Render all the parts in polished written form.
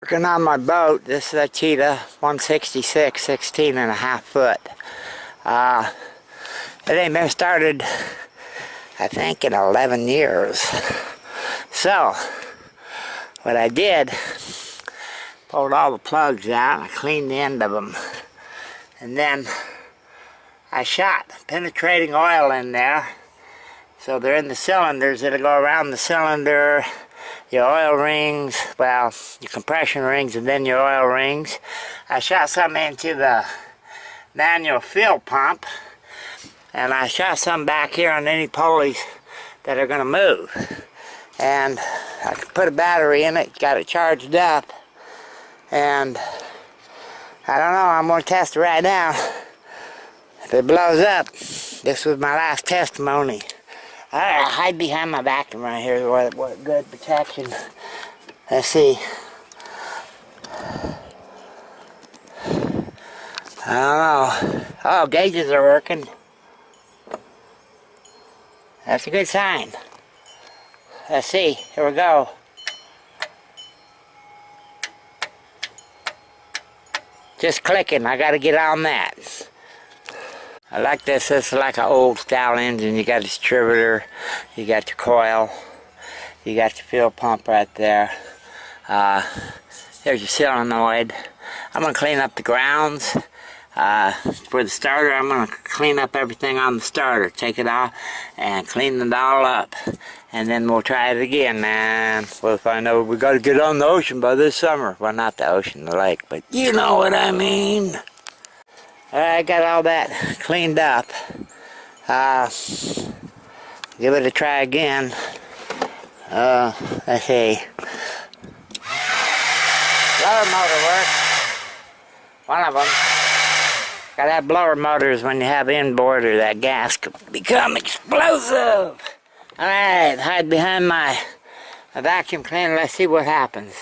Working on my boat. This is a Cheetah 166, 16.5 foot. It ain't been started, I think, in 11 years. So, what I did, pulled all the plugs out and I cleaned the end of them. And then I shot penetrating oil in there. So they're in the cylinders that'll go around the cylinder, your oil rings, well, your compression rings, and then your oil rings. I shot some into the manual fuel pump, and I shot some back here on any pulleys that are going to move. And I could put a battery in it, got it charged up, and I don't know, I'm going to test it right now. If it blows up, this was my last testimony. Alright, hide behind my vacuum right here. What good protection. Let's see. I don't know. Oh, gauges are working. That's a good sign. Let's see. Here we go. Just clicking. I got to get on that. I like this. This is like an old style engine. You got a distributor, you got your coil, you got your fuel pump right there. There's your solenoid. I'm going to clean up the grounds. For the starter, I'm going to clean up everything on the starter. Take it off and clean it all up. And then we'll try it again, man. We'll find out we got to get on the ocean by this summer. Well, not the ocean, the lake, but you know what I mean. I got all that cleaned up. Give it a try again. Let's see. Blower motor works. One of them. Gotta have blower motors when you have inboard, or that gas could become explosive. Alright, hide behind my vacuum cleaner. Let's see what happens.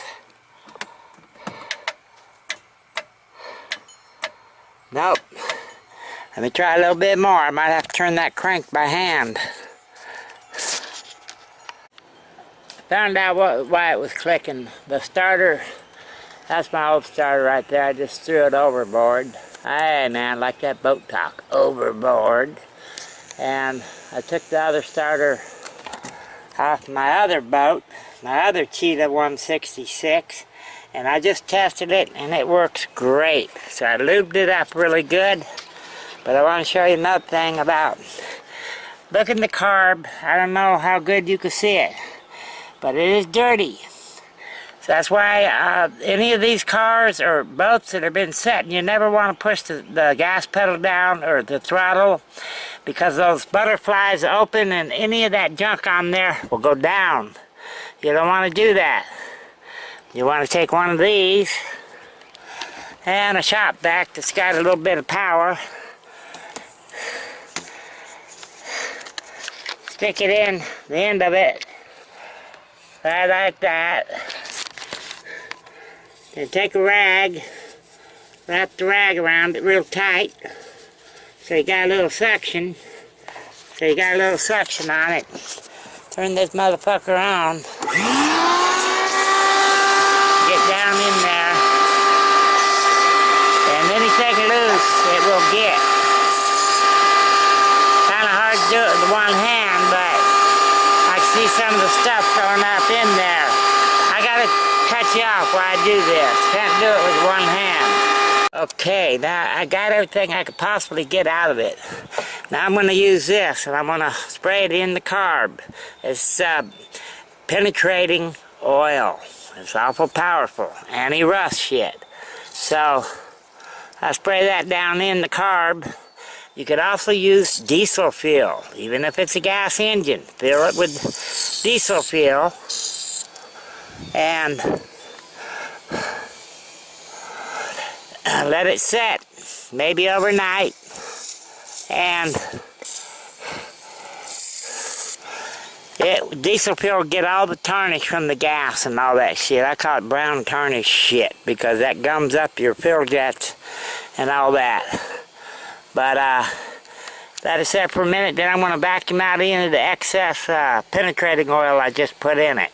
Nope. Let me try a little bit more. I might have to turn that crank by hand. Found out why it was clicking. The starter, that's my old starter right there. I just threw it overboard. Hey man, like that boat talk, overboard. And I took the other starter off my other boat, my other Cheetah 166. And I just tested it, and it works great. So I lubed it up really good. But I want to show you another thing about, look at the carb. I don't know how good you can see it, but it is dirty. So that's why any of these cars or boats that have been set, you never want to push the gas pedal down or the throttle, because those butterflies open and any of that junk on there will go down. You don't want to do that. You want to take one of these and a shop vac that's got a little bit of power. Stick it in the end of it, right like that. Then take a rag, wrap the rag around it real tight, so you got a little suction. So you got a little suction on it. Turn this motherfucker on. Get down in there, and anything loose it will get. Kind of hard to do it with one hand, but I can see some of the stuff going up in there. I gotta cut you off while I do this. Can't do it with one hand. Okay, now I got everything I could possibly get out of it. Now I'm gonna use this, and I'm gonna spray it in the carb. It's penetrating oil. It's awful powerful, anti-rust shit. So, I spray that down in the carb. You could also use diesel fuel, even if it's a gas engine. Fill it with diesel fuel, and let it set, maybe overnight, and diesel fuel will get all the tarnish from the gas and all that shit. I call it brown tarnish shit, because that gums up your fuel jets and all that. But let it set for a minute, then I'm going to vacuum out any of the excess penetrating oil I just put in it.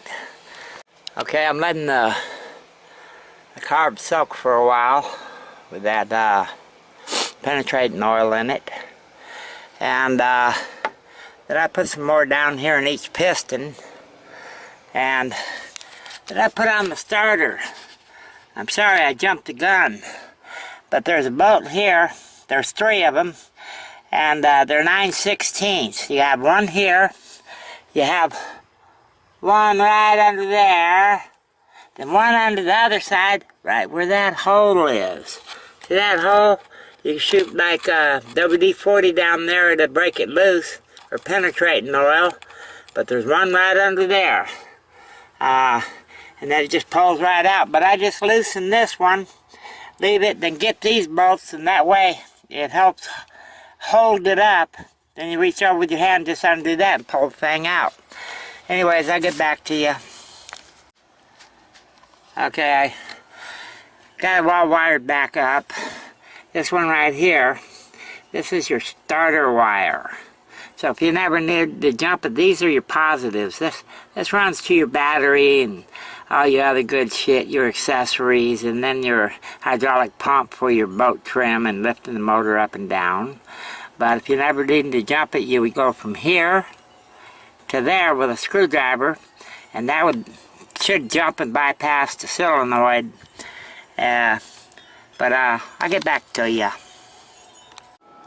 Okay, I'm letting the the carb soak for a while with that penetrating oil in it. And then I put some more down here in each piston. And then I put on the starter. I'm sorry I jumped the gun, but there's a bolt here. There's 3 of them, and they're 9/16. You have one here. You have one right under there. Then one under the other side, right where that hole is. See that hole? You can shoot like WD-40 down there to break it loose, or penetrating oil. But there's one right under there. And then it just pulls right out. But I just loosen this one, leave it, then get these bolts, and that way it helps hold it up. Then you reach over with your hand, just undo that and pull the thing out. Anyways, I'll get back to you. Okay, I got it all wired back up. This one right here, this is your starter wire. So if you never need to jump it, these are your positives. This runs to your battery and all your other good shit, your accessories, and then your hydraulic pump for your boat trim and lifting the motor up and down. But if you never need to jump it, you would go from here to there with a screwdriver, and that should jump and bypass the solenoid. But I'll get back to you.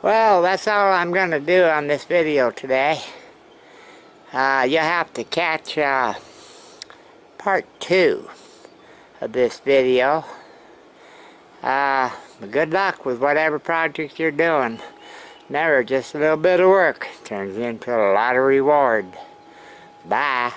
Well, that's all I'm going to do on this video today. You'll have to catch part 2 of this video. But good luck with whatever project you're doing. Never just a little bit of work turns into a lot of reward. Bye.